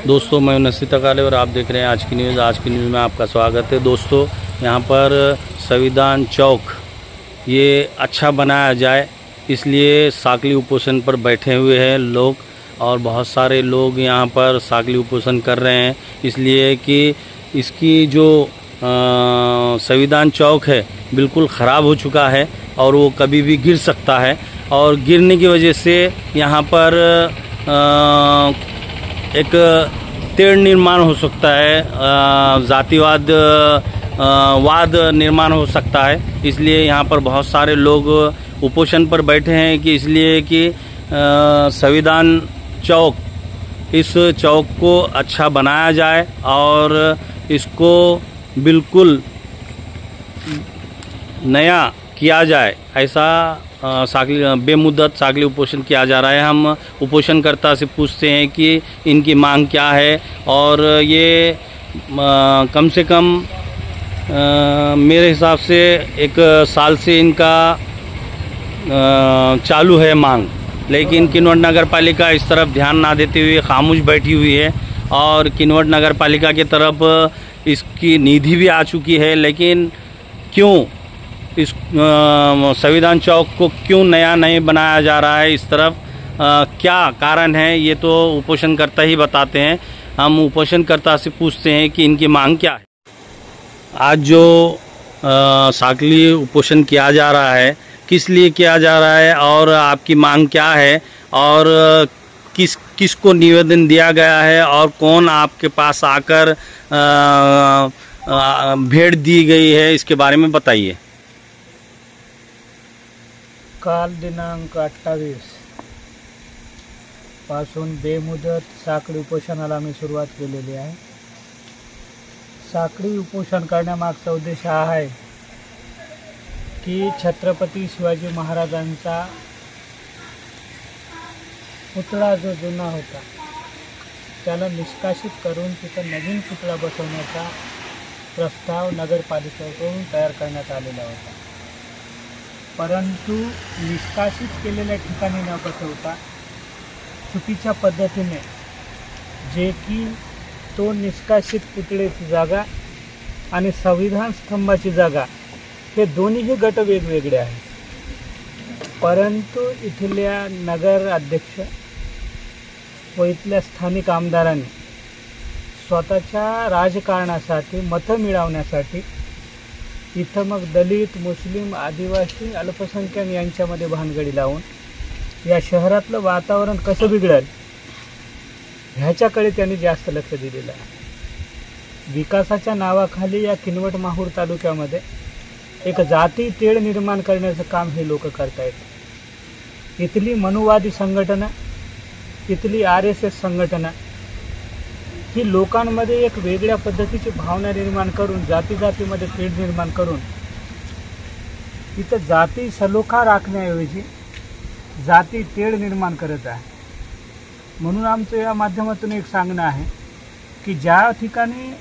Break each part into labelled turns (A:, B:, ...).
A: दोस्तों, मैं नसीर तकाले और आप देख रहे हैं आज की न्यूज़। आज की न्यूज़ में आपका स्वागत है। दोस्तों, यहाँ पर संविधान चौक ये अच्छा बनाया जाए, इसलिए साकली उपोषण पर बैठे हुए हैं लोग, और बहुत सारे लोग यहाँ पर साकली उपोषण कर रहे हैं, इसलिए कि इसकी जो संविधान चौक है बिल्कुल ख़राब हो चुका है और वो कभी भी गिर सकता है, और गिरने की वजह से यहाँ पर एक तेढ़ निर्माण हो सकता है, जातिवाद वाद निर्माण हो सकता है। इसलिए यहाँ पर बहुत सारे लोग उपोषण पर बैठे हैं कि इसलिए कि संविधान चौक, इस चौक को अच्छा बनाया जाए और इसको बिल्कुल नया किया जाए, ऐसा साकली बेमुद्दत साकली उपोषण किया जा रहा है। हम उपोषणकर्ता से पूछते हैं कि इनकी मांग क्या है, और ये कम से कम मेरे हिसाब से 1 साल से इनका चालू है मांग, लेकिन किन्नौर नगर पालिका इस तरफ ध्यान ना देते हुए खामोश बैठी हुई है, और किन्नौर नगर पालिका की तरफ इसकी निधि भी आ चुकी है, लेकिन क्यों इस संविधान चौक को क्यों नया नहीं बनाया जा रहा है इस तरफ, क्या कारण है ये तो उपोषणकर्ता ही बताते हैं। हम उपोषणकर्ता से पूछते हैं कि इनकी मांग क्या है। आज जो साकली उपोषण किया जा रहा है, किस लिए किया जा रहा है और आपकी मांग क्या है, और किसको निवेदन दिया गया है, और कौन आपके पास आकर भेंट दी गई है, इसके बारे में बताइए।
B: काल दिनांक 28 पासून बेमुदत साखळी उपोषणाला आम्ही सुरुवात केलेली आहे। साखळी उपोषण करण्यामागचा उद्देश हा आहे की छत्रपती शिवाजी महाराजांचा पुतळा जो जुना होता त्याला निष्कासित करून तिथं नवीन पुतळा बसवण्याचा प्रस्ताव नगरपालिकेकडून तयार करण्यात आलेला होता, परंतु निष्कासित केलेल्या ठिकाणी न बसवता चुकीच्या पद्धतीने, जे की तो निष्कासित पुतळेची जागा आणि संविधान स्तंभाची जागा हे दोन्हीही गट वेगवेगळे आहेत, परंतु इथल्या नगर अध्यक्ष व इथल्या स्थानिक आमदारांनी स्वतःच्या राजकारणासाठी मतं मिळवण्यासाठी इथं मग दलित, मुस्लिम, आदिवासी, अल्पसंख्याक यांच्यामध्ये भानगडी लावून या शहरातलं वातावरण कसं बिघडेल ह्याच्याकडे त्यांनी जास्त लक्ष दिलेलं आहे। विकासाच्या नावाखाली या किनवट माहूर तालुक्यामध्ये एक जाती तेढ निर्माण करण्याचं काम हे लोक करतायत। इथली मनुवादी संघटना, इथली RSS संघटना ही लोकांमध्ये एक वेगळ्या पद्धतीची भावना निर्माण करून, जातीमध्ये तेढ निर्माण करून इथं जाती सलोखा राखण्याऐवजी जाती तेढ निर्माण करत आहे। म्हणून आमचं या माध्यमातून एक सांगणं आहे की ज्या ठिकाणी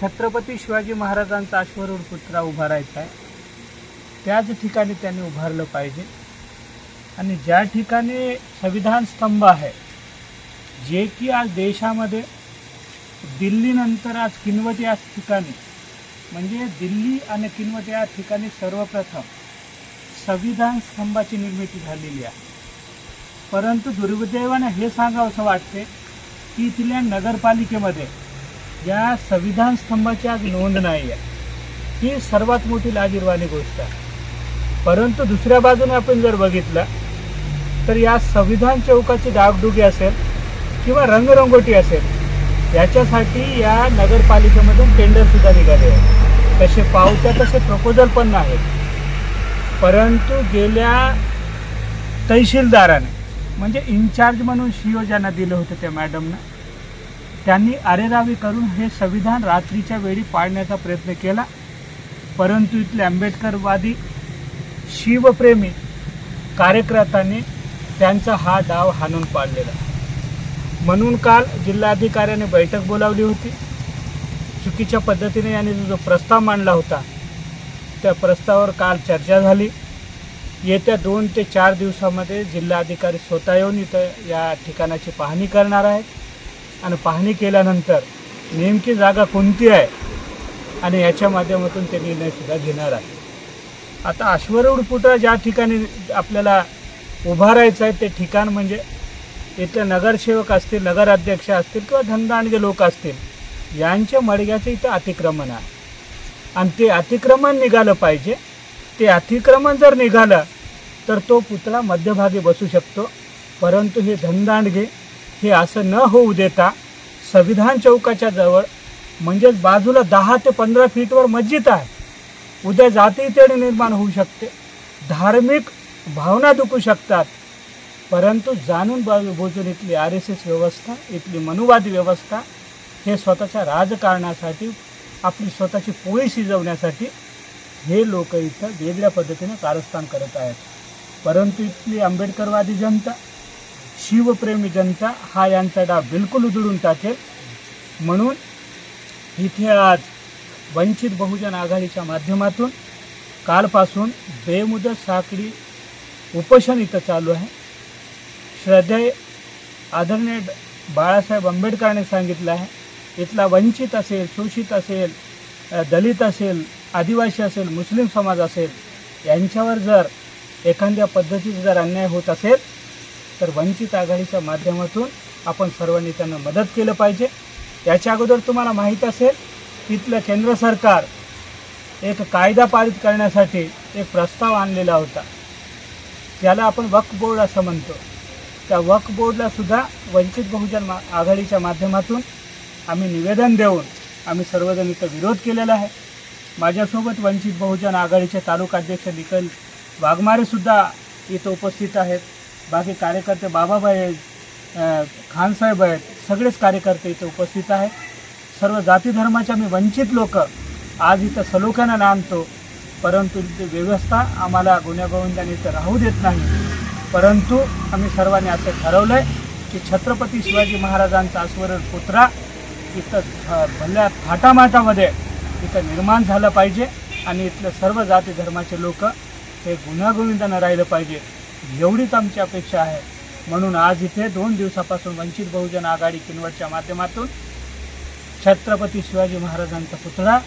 B: छत्रपती शिवाजी महाराजांचा अश्वारूढ पुतळा उभारायचा आहे त्याच ठिकाणी त्यांनी उभारलं पाहिजे, आणि ज्या ठिकाणी संविधान स्तंभ आहे, जे की आज देशामध्ये दिल्लीनंतर आज किनवट या ठिकाणी, म्हणजे दिल्ली आणि किनवट या ठिकाणी सर्वप्रथम संविधान स्तंभाची निर्मिती झालेली आहे। परंतु दुर्दैवाने हे सांगावंसं वाटते की इथल्या नगरपालिकेमध्ये या संविधान स्तंभाची आज नोंद नाही आहे, ही सर्वात मोठी लाजिरवाणी गोष्ट आहे। परंतु दुसऱ्या बाजूने आपण जर बघितलं तर या संविधान चौकाची डागडुगी असेल किंवा रंगरंगोटी असेल, याच्यासाठी या नगरपालिकेमधून टेंडर सुद्धा निघाले आहे, तसे पावत्या तसे प्रपोजल पण नाही। परंतु गेल्या तहसीलदाराने, म्हणजे इन्चार्ज म्हणून CO ज्यांना दिलं होतं त्या मॅडमनं, त्यांनी अरेरावी करून हे संविधान रात्रीच्या वेळी पाळण्याचा प्रयत्न केला, परंतु इथले आंबेडकरवादी शिवप्रेमी कार्यकर्त्यांनी त्यांचा हा डाव हाणून पाडलेला। म्हणून काल जिल्हाधिकाऱ्याने बैठक बोलावली होती। चुकीच्या पद्धतीने यांनी जो प्रस्ताव मांडला होता त्या प्रस्तावावर काल चर्चा झाली। येत्या 2 ते 4 दिवसामध्ये जिल्हाधिकारी स्वतः येऊन इथं या ठिकाणाची पाहणी करणार आहेत आणि पाहणी केल्यानंतर नेमकी जागा कोणती आहे आणि याच्या माध्यमातून ते निर्णयसुद्धा घेणार आहे. आता अश्वरूढ पुतळा ज्या ठिकाणी आपल्याला उभारायचं आहे ते ठिकाण म्हणजे इथले नगरसेवक असतील, नगराध्यक्ष असतील किंवा धनदांडगे लोक असतील यांच्या मडग्याचं इथं अतिक्रमण आहे आणि ते अतिक्रमण निघालं पाहिजे. ते अतिक्रमण जर निघालं तर तो पुतळा मध्यभागी बसू शकतो. परंतु हे धनदांडगे हे असं न होऊ देता संविधान चौकाच्या जवळ म्हणजेच बाजूला 10 ते 15 फीटवर मस्जिद आहे. उद्या जाती तेढ निर्माण होऊ शकते, धार्मिक भावना दुखू शकतात. परंतु जाणून बुजून इथली RSS व्यवस्था, इथली मनुवादी व्यवस्था हे स्वतःच्या राजकारणासाठी, आपली स्वतःची पोळी शिजवण्यासाठी हे लोक इथं वेगळ्या पद्धतीने कारस्थान करत आहेत. परंतु इथली आंबेडकरवादी जनता, शिवप्रेमी जनता हा यांचा डाव बिलकुल उधळून टाकेल. म्हणून इथे आज वंचित बहुजन आघाडीच्या माध्यमातून कालपासून बेमुदत साखळी उपोषण इथं चालू आहे. श्रद्धेय आदरणीय बाळासाहेब आंबेडकरांनी सांगितलं आहे, इथला वंचित असेल, शोषित असेल, दलित असेल, आदिवासी असेल, मुस्लिम समाज असेल, यांच्यावर जर एखाद्या पद्धतीचा जर अन्याय होत असेल तर वंचित आघाडीच्या माध्यमातून आपण सर्वांनी त्यांना मदत केलं पाहिजे. याच्या अगोदर तुम्हाला माहीत असेल तिथलं केंद्र सरकार एक कायदा पारित करण्यासाठी एक प्रस्ताव आणलेला होता, त्याला आपण वक्फ बोर्ड असं म्हणतो. त्या वक्फ बोर्डला सुद्धा वंचित बहुजन आघाडीच्या माध्यमातून आम्ही निवेदन देऊन आम्ही सर्वजण इथं विरोध केलेला आहे. माझ्यासोबत वंचित बहुजन आघाडीचे तालुका अध्यक्ष निखिल वाघमारेसुद्धा इथं उपस्थित आहेत. बाकी कार्यकर्ते बाबाबाई आहेत, खानसाहेब आहेत, सगळेच कार्यकर्ते इथं उपस्थित आहेत. सर्व जाती धर्माच्या मी वंचित लोक आज इथं सलोख्यानं नांदतो. परंतु इथे व्यवस्था आम्हाला गुन्हेगोविंदांनी इथं राहू देत नाही. परंतु आम्ही सर्वांनी असं ठरवलं आहे की छत्रपती शिवाजी महाराजांचा अश्वरूढ पुतळा इथं भल्या थाटामाटामध्ये इथं निर्माण झालं पाहिजे आणि इथलं सर्व जाती धर्माचे लोक हे गुन्हेगोविंदानं राहिलं पाहिजे, एवढीच आमची अपेक्षा आहे. म्हणून आज इथे 2 दिवसापासून वंचित बहुजन आघाडी किनवटच्या माध्यमातून छत्रपती शिवाजी महाराजांचा पुतळा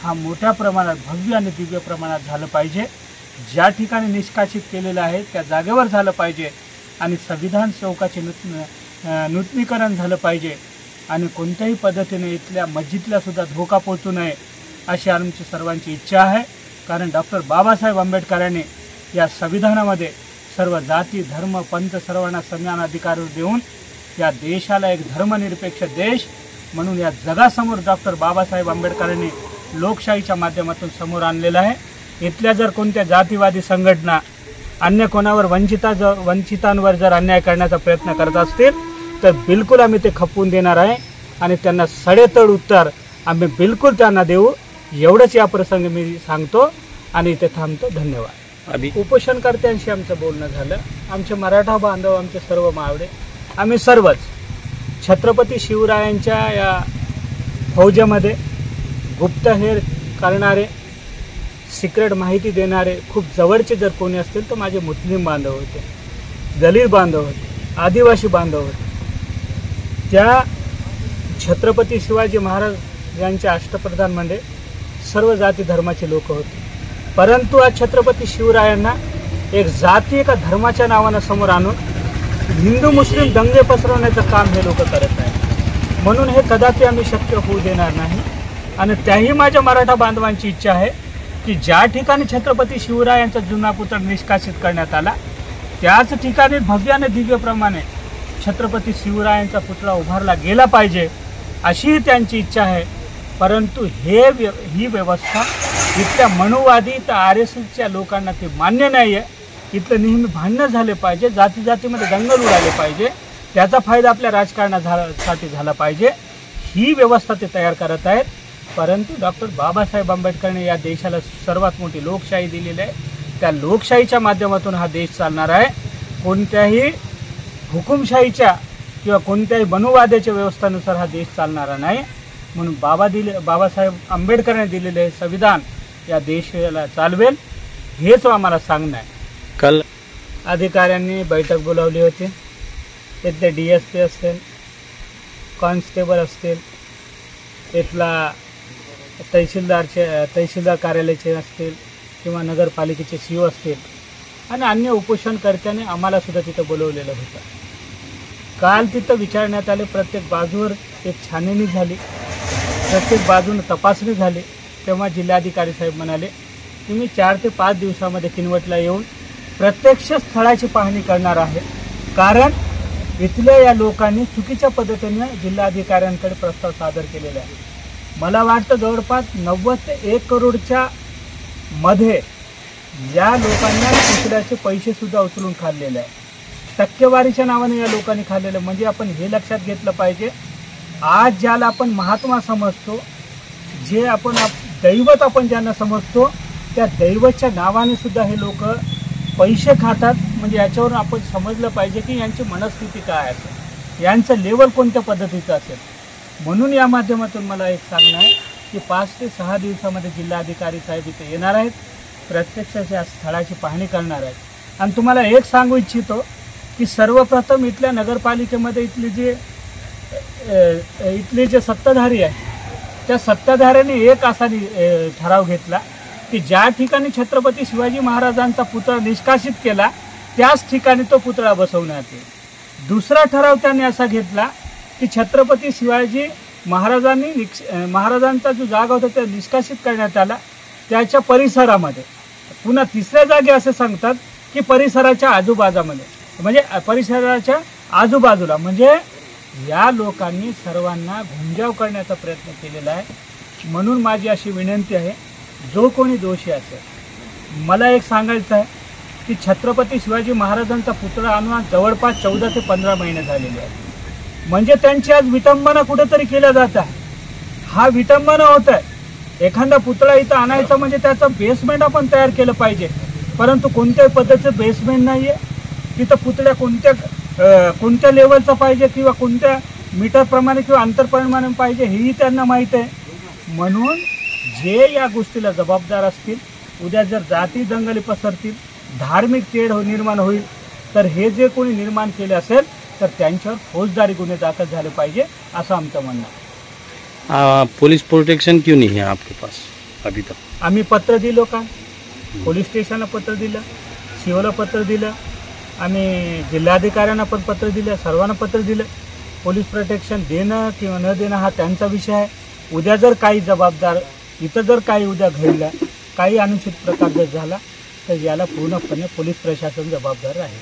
B: हा मोठ्या प्रमाणात, भव्य आणि दिव्य प्रमाणात झालं पाहिजे. ज्या ठिकाणी निष्कासित केलेलं आहे त्या जागेवर झालं पाहिजे आणि संविधान चौकाचे नूतनीकरण झालं पाहिजे आणि कोणत्याही पद्धतीने इथल्या मस्जिदला सुद्धा धोका पोहोचू नये अशी आमची सर्वांची इच्छा आहे. कारण डॉक्टर बाबासाहेब आंबेडकरांनी या संविधानामध्ये सर्व जाती, धर्म, पंथ सर्वांना समान अधिकार देऊन या देशाला एक धर्मनिरपेक्ष देश म्हणून या जगासमोर डॉक्टर बाबासाहेब आंबेडकरांनी लोकशाहीच्या माध्यमातून समोर आणलेलं आहे. इथल्या जर कोणत्या जातीवादी संघटना अन्य कोणावर वंचितांवर जर अन्याय करण्याचा प्रयत्न करत असतील तर बिलकुल आम्ही ते खपवून देणार आहे आणि त्यांना सडेतोड उत्तर आम्ही बिलकुल त्यांना देऊ. एवढंच या प्रसंगी मी सांगतो आणि इथे थांबतो. धन्यवाद. उपोषणकर्त्यांशी आमचं बोलणं झालं. आमचे मराठा बांधव, आमचे सर्व मावळे, आम्ही सर्वच छत्रपती शिवरायांच्या या फौजेमध्ये गुप्तहेर करणारे, सिक्रेट माहिती देणारे खूप जवळचे जर कोणी असतील तर माझे मुस्लिम बांधव होते, दलित बांधव होते, आदिवासी बांधव होते. त्या छत्रपती शिवाजी महाराज यांच्या अष्टप्रधानमध्ये सर्व जाती धर्माचे लोक होते. परंतु आज छत्रपती शिवरायांना एक जाती एका धर्माच्या नावानं समोर आणून हिंदू मुस्लिम दंगे पसरवण्याचं काम हे लोक करत आहेत. म्हणून हे कदापि आम्ही शक्य होऊ देणार नाही. आणि त्याही माझ्या मराठा बांधवांची इच्छा आहे की ज्या ठिकाणी छत्रपती शिवरायांचा जुना पुतळा निष्कासित करण्यात आला त्याच ठिकाणी भव्य आणि दिव्यप्रमाणे छत्रपती शिवरायांचा पुतळा उभारला गेला पाहिजे अशी त्यांची इच्छा आहे. परंतु ही व्यवस्था इथल्या मनुवादी तर RSSच्या लोकांना ते मान्य नाही आहे. इथलं नेहमी भांडणं झाले पाहिजे, जाती जातीमध्ये दंगल उडाले पाहिजे, त्याचा फायदा आपल्या राजकारणासाठी झाला पाहिजे, ही व्यवस्था ते तयार करत आहेत. परंतु डॉक्टर बाबासाहेब आंबेडकरांनी या देशाला सर्वात मोठी लोकशाही दिलेली आहे. त्या लोकशाहीच्या माध्यमातून हा देश चालणार आहे. कोणत्याही हुकुमशाहीच्या किंवा कोणत्याही मनुवाद्याच्या व्यवस्थेनुसार हा देश चालणारा नाही. म्हणून बाबासाहेब आंबेडकरांनी दिलेले संविधान या देशाला चालवेल हेच आम्हाला सांगणं आहे.
A: कल
B: अधिकाऱ्यांनी बैठक बोलावली होती. इथले DSP असेल, कॉन्स्टेबल असतील, इथला तहसीलदार कार्यालयाचे असतील किंवा नगरपालिकेचे CEO असतील आणि अन्य उपोषणकर्त्यांनी आम्हाला सुद्धा तिथं बोलवलेलं होतं. काल तिथं विचारण्यात आले, प्रत्येक बाजूवर एक छाननी झाली, प्रत्येक बाजूने तपासणी झाली. तेव्हा जिल्हाधिकारी साहेब म्हणाले की मी 4 ते 5 दिवसामध्ये किनवटला येऊन प्रत्यक्ष स्थळाची पाहणी करणार आहे, कारण इथल्या या लोकांनी चुकीच्या पद्धतीने जिल्हाधिकाऱ्यांकडे प्रस्ताव सादर केलेला आहे. मला वाटतं जवळपास 90 ते 1 करोडच्या मध्ये या लोकांना पुतळ्याचे पैसे सुद्धा उचलून खाल्लेले आहे. टक्केवारीच्या नावाने या लोकांनी खाल्लेलं. म्हणजे आपण हे लक्षात घेतलं पाहिजे, आज ज्याला आपण महात्मा समजतो, जे आपण दैवत आपण ज्यांना समजतो, त्या दैवतच्या नावाने सुद्धा हे लोक पैसे खातात. म्हणजे याच्यावरून आपण समजलं पाहिजे की यांची मनस्थिती काय असेल, यांचं लेवल कोणत्या पद्धतीचं असेल. म्हणून या माध्यमातून मला एक सांगणं आहे की 5 ते 6 दिवसामध्ये जिल्हाधिकारी साहेब इथे येणार आहेत, प्रत्यक्ष या स्थळाची पाहणी करणार आहेत. आणि तुम्हाला एक सांगू इच्छितो की सर्वप्रथम इथल्या नगरपालिकेमध्ये इथले जे सत्ताधारी आहे, त्या सत्ताधाऱ्यांनी एक असा ठराव घेतला की ज्या ठिकाणी छत्रपती शिवाजी महाराजांचा पुतळा निष्कासित केला त्याच ठिकाणी तो पुतळा बसवण्यात येईल. दुसरा ठराव त्यांनी असा घेतला की छत्रपती शिवाजी महाराजांचा जो जागा होता त्या निष्कासित करण्यात आला त्याच्या परिसरामध्ये. पुन्हा तिसऱ्या जागी असे सांगतात की परिसराच्या आजूबाजूमध्ये, म्हणजे परिसराच्या आजूबाजूला. म्हणजे या लोकांनी सर्वांना घुमजाव करण्याचा प्रयत्न केलेला आहे. म्हणून माझी अशी विनंती आहे, जो कोणी दोषी असेल, मला एक सांगायचं आहे की छत्रपती शिवाजी महाराजांचा पुतळा आणून जवळपास 14 ते 15 महिने झालेले आहेत. म्हणजे त्यांची आज विटंबना कुठेतरी केल्या जात आहे. हा विटंबना होत आहे. एखादा पुतळा इथं आणायचा म्हणजे त्याचं बेसमेंट आपण तयार केलं पाहिजे, परंतु कोणत्याही पद्धतीचं बेसमेंट नाही आहे. तिथं पुतळ्या कोणत्या लेवलचा पाहिजे किंवा कोणत्या मीटरप्रमाणे किंवा अंतरप्रमाणे पाहिजे हेही त्यांना माहीत आहे. म्हणून जे या गोष्टीला जबाबदार असतील, उद्या जर जाती दंगली पसरतील, धार्मिक तेढ निर्माण होईल, तर हे जे कोणी निर्माण केले असेल तर त्यांच्यावर फौजदारी गुन्हे दाखल झाले पाहिजे असं आमचं म्हणणं आहे.
A: पुलिस प्रोटेक्शन क्यों नहीं है आपके पास अभी तक?
B: आम्ही पत्र दिलो का, पोलीस स्टेशनला पत्र दिलं, COला पत्र दिलं, आम्ही जिल्हाधिकाऱ्यांना पण पत्र दिलं, सर्वांना पत्र दिलं. पोलीस प्रोटेक्शन देणं किंवा न देणं हा त्यांचा विषय आहे. उद्या जर काही जबाबदार इथं जर काही उद्या घडलं, काही अनुचित प्रकार जर झाला तर याला पूर्णपणे पोलीस प्रशासन जबाबदार राहील.